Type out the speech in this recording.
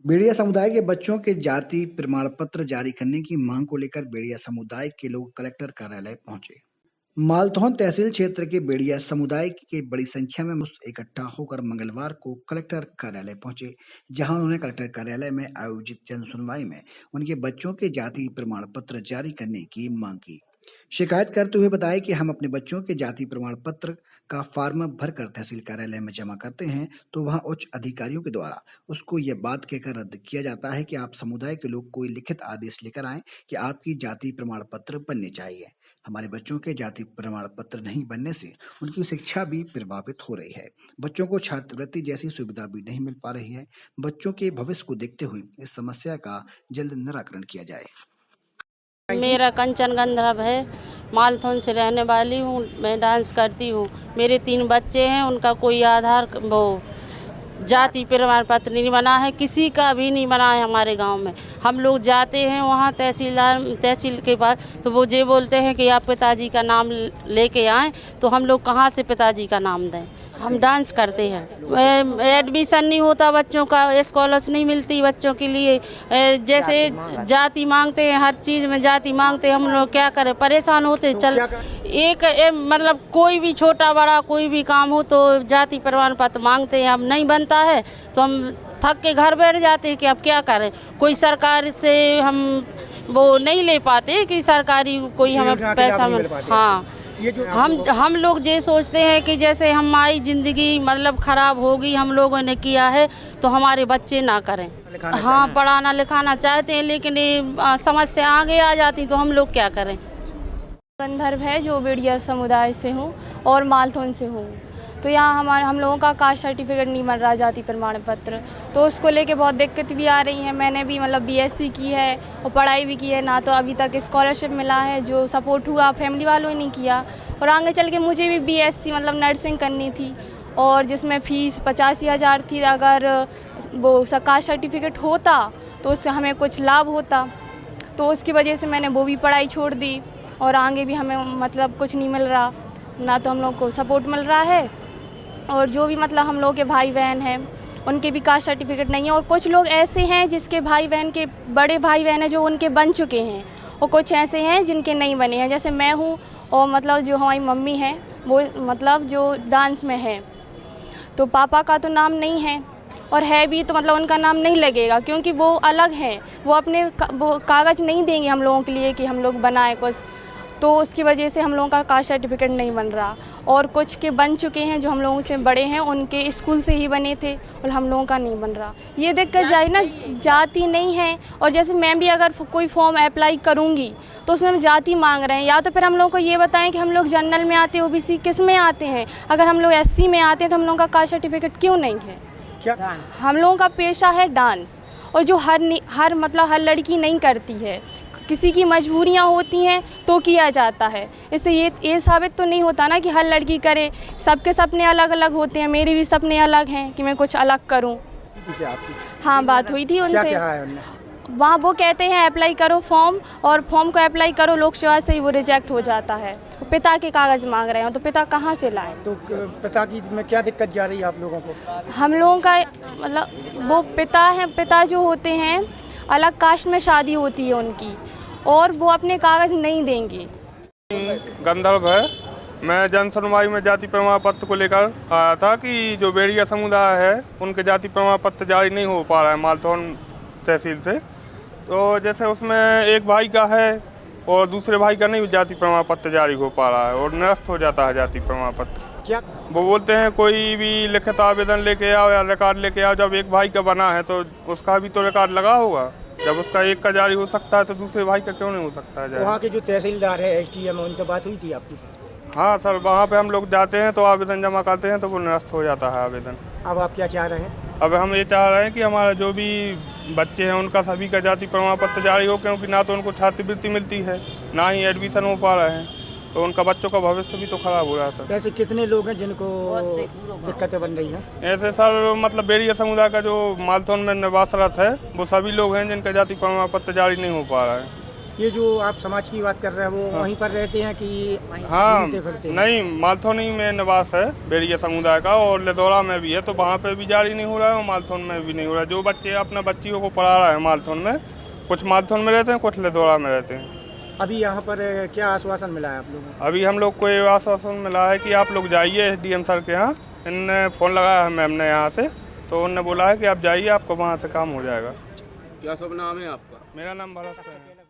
बेड़िया समुदाय के बच्चों के जाति प्रमाण पत्र जारी करने की मांग को लेकर बेड़िया समुदाय के लोग कलेक्टर कार्यालय पहुंचे। मालथौन तहसील क्षेत्र के बेड़िया समुदाय के बड़ी संख्या में इकट्ठा होकर मंगलवार को कलेक्टर कार्यालय पहुंचे, जहां उन्होंने कलेक्टर कार्यालय में आयोजित जन सुनवाई में उनके बच्चों के जाति प्रमाण पत्र जारी करने की मांग की। शिकायत करते हुए बताया कि हम अपने बच्चों के जाति प्रमाण पत्र का फॉर्म भरकर तहसील कार्यालय में जमा करते हैं तो वहां उच्च अधिकारियों के द्वारा उसको यह बात कहकर रद्द किया जाता है कि आप समुदाय के लोग कोई लिखित आदेश लेकर आए कि आपकी जाति प्रमाण पत्र बनने चाहिए। हमारे बच्चों के जाति प्रमाण पत्र नहीं बनने से उनकी शिक्षा भी प्रभावित हो रही है। बच्चों को छात्रवृत्ति जैसी सुविधा भी नहीं मिल पा रही है। बच्चों के भविष्य को देखते हुए इस समस्या का जल्द निराकरण किया जाए। मेरा कंचन गंधर्व है, मालथौन से रहने वाली हूँ। मैं डांस करती हूँ। मेरे 3 बच्चे हैं, उनका कोई आधार जाति प्रमाण पत्र नहीं बना है, किसी का भी नहीं बना है हमारे गांव में। हम लोग जाते हैं वहाँ तहसील के पास, तो वो ये बोलते हैं कि आप पिताजी का नाम लेके आएँ, तो हम लोग कहाँ से पिताजी का नाम दें। हम डांस करते हैं, एडमिशन नहीं होता बच्चों का, स्कॉलरशिप नहीं मिलती बच्चों के लिए। जैसे जाति मांगते हैं, हर चीज़ में जाति मांगते हैं, हम लोग क्या करें, परेशान होते चल मतलब कोई भी छोटा बड़ा कोई भी काम हो तो जाति प्रमाण पत्र मांगते हैं। अब नहीं बनता है तो हम थक के घर बैठ जाते हैं कि अब क्या करें। कोई सरकार से हम वो नहीं ले पाते कि सरकारी कोई हमें पैसा मिल। हाँ, हम लोग ये सोचते हैं कि जैसे हमारी ज़िंदगी मतलब ख़राब होगी, हम लोगों ने किया है तो हमारे बच्चे ना करें। हाँ, पढ़ाना लिखाना चाहते हैं, लेकिन ये समस्या आगे आ जाती तो हम लोग क्या करें। गंधर्व है, जो बेड़िया समुदाय से हूँ और मालथौन से हूँ। तो यहाँ हम लोगों का कास्ट सर्टिफिकेट नहीं बन रहा, जाति प्रमाण पत्र, तो उसको लेके बहुत दिक्कत भी आ रही है। मैंने भी मतलब बीएससी की है और पढ़ाई भी की है, ना तो अभी तक स्कॉलरशिप मिला है, जो सपोर्ट हुआ फैमिली वालों ने नहीं किया। और आगे चल के मुझे भी बीएससी मतलब नर्सिंग करनी थी, और जिसमें फ़ीस 85,000 थी। अगर वो कास्ट सर्टिफिकेट होता तो उससे हमें कुछ लाभ होता, तो उसकी वजह से मैंने वो भी पढ़ाई छोड़ दी। और आगे भी हमें मतलब कुछ नहीं मिल रहा, ना तो हम लोग को सपोर्ट मिल रहा है, और जो भी मतलब हम लोग के भाई बहन हैं उनके भी कास्ट सर्टिफिकेट नहीं है। और कुछ लोग ऐसे हैं जिसके भाई बहन के बड़े भाई बहन हैं जो उनके बन चुके हैं, और कुछ ऐसे हैं जिनके नहीं बने हैं। जैसे मैं हूँ, और मतलब जो हमारी मम्मी है वो मतलब जो डांस में है, तो पापा का तो नाम नहीं है, और है भी तो मतलब उनका नाम नहीं लगेगा, क्योंकि वो अलग हैं। वो अपने वो कागज़ नहीं देंगे हम लोगों के लिए कि हम लोग बनाए कुछ, तो उसकी वजह से हम लोगों का कास्ट सर्टिफिकेट नहीं बन रहा। और कुछ के बन चुके हैं जो हम लोगों से बड़े हैं, उनके स्कूल से ही बने थे, और हम लोगों का नहीं बन रहा। ये देखकर जाए ना, जाति नहीं है। और जैसे मैं भी अगर कोई फॉर्म अप्लाई करूँगी तो उसमें हम जाति मांग रहे हैं, या तो फिर हम लोग को ये बताएं कि हम लोग जनरल में आते हैं, ओबीसी किस में आते हैं। अगर हम लोग एससी में आते हैं तो हम लोगों का कास्ट सर्टिफिकेट क्यों नहीं है। क्या हम लोगों का पेशा है डांस, और जो हर मतलब हर लड़की नहीं करती है, किसी की मजबूरियां होती हैं तो किया जाता है। इससे ये साबित तो नहीं होता ना कि हर लड़की करे। सबके सपने अलग अलग होते हैं, मेरे भी सपने अलग हैं कि मैं कुछ अलग करूं। हाँ, बात हुई थी उनसे। वहाँ वो कहते हैं अप्लाई करो फॉर्म, और फॉर्म को अप्लाई करो लोक सेवा से ही वो रिजेक्ट हो जाता है। पिता के कागज़ मांग रहे हैं, तो पिता कहाँ से लाएं। तो पिता की में क्या दिक्कत जा रही है आप लोगों को? हम लोगों का मतलब वो पिता जो होते हैं, अलग कास्ट में शादी होती है उनकी, और वो अपने कागज़ नहीं देंगे। गंधर्व है, मैं जन सुनवाई में जाति प्रमाण पत्र को लेकर आया था कि जो बेड़िया समुदाय है उनके जाति प्रमाण पत्र जारी नहीं हो पा रहा है मालथौन तहसील से। तो जैसे उसमें एक भाई का है और दूसरे भाई का नहीं जाति प्रमाण पत्र जारी हो पा रहा है, और निरस्त हो जाता है जाति प्रमाण पत्र। क्या वो बोलते हैं कोई भी लिखित आवेदन लेके आओ या रिकॉर्ड लेके आओ। जब एक भाई का बना है तो उसका भी तो रिकॉर्ड लगा होगा। जब उसका एक का जारी हो सकता है तो दूसरे भाई का क्यों नहीं हो सकता है? वहाँ के जो तहसीलदार है एसडीएम, उनसे बात हुई थी आपकी? हाँ सर, वहाँ पे हम लोग जाते हैं तो आवेदन जमा करते हैं तो वो निरस्त हो जाता है आवेदन। अब आप क्या चाह रहे हैं? अब हम ये चाह रहे हैं कि हमारा जो भी बच्चे हैं उनका सभी का जाति प्रमाण पत्र जारी हो, क्योंकि ना तो उनको छात्रवृत्ति मिलती है, ना ही एडमिशन हो पा रहे हैं, तो उनका बच्चों का भविष्य भी तो खराब हो रहा है सर। वैसे कितने लोग हैं जिनको दिक्कतें बन रही हैं? ऐसे सर मतलब बेड़िया समुदाय का जो मालथौन में निवासरत है वो सभी लोग हैं जिनका जाति प्रमाण पत्र जारी नहीं हो पा रहा है। ये जो आप समाज की बात कर रहे हैं वो वहीं पर रहते हैं कि हाँ घूमते फिरते हैं? नहीं, मालथौनी में निवास है बेड़िया समुदाय का, और लिदौरा में भी है, तो वहाँ पे भी जारी नहीं हो रहा है और मालथौन में भी नहीं हो रहा है। जो बच्चे अपने बच्चियों को पढ़ा रहा है मालथौन में, कुछ मालथौन में रहते हैं, कुछ लिदौरा में रहते हैं। अभी यहाँ पर क्या आश्वासन मिला है आप लोगों को? अभी हम लोग को ये आश्वासन मिला है कि आप लोग जाइए SDM सर के यहाँ। इनने फ़ोन लगाया है मैम ने यहाँ से, तो उनने बोला है कि आप जाइए, आपको वहाँ से काम हो जाएगा। क्या शुभ नाम है आपका? मेरा नाम भरत है।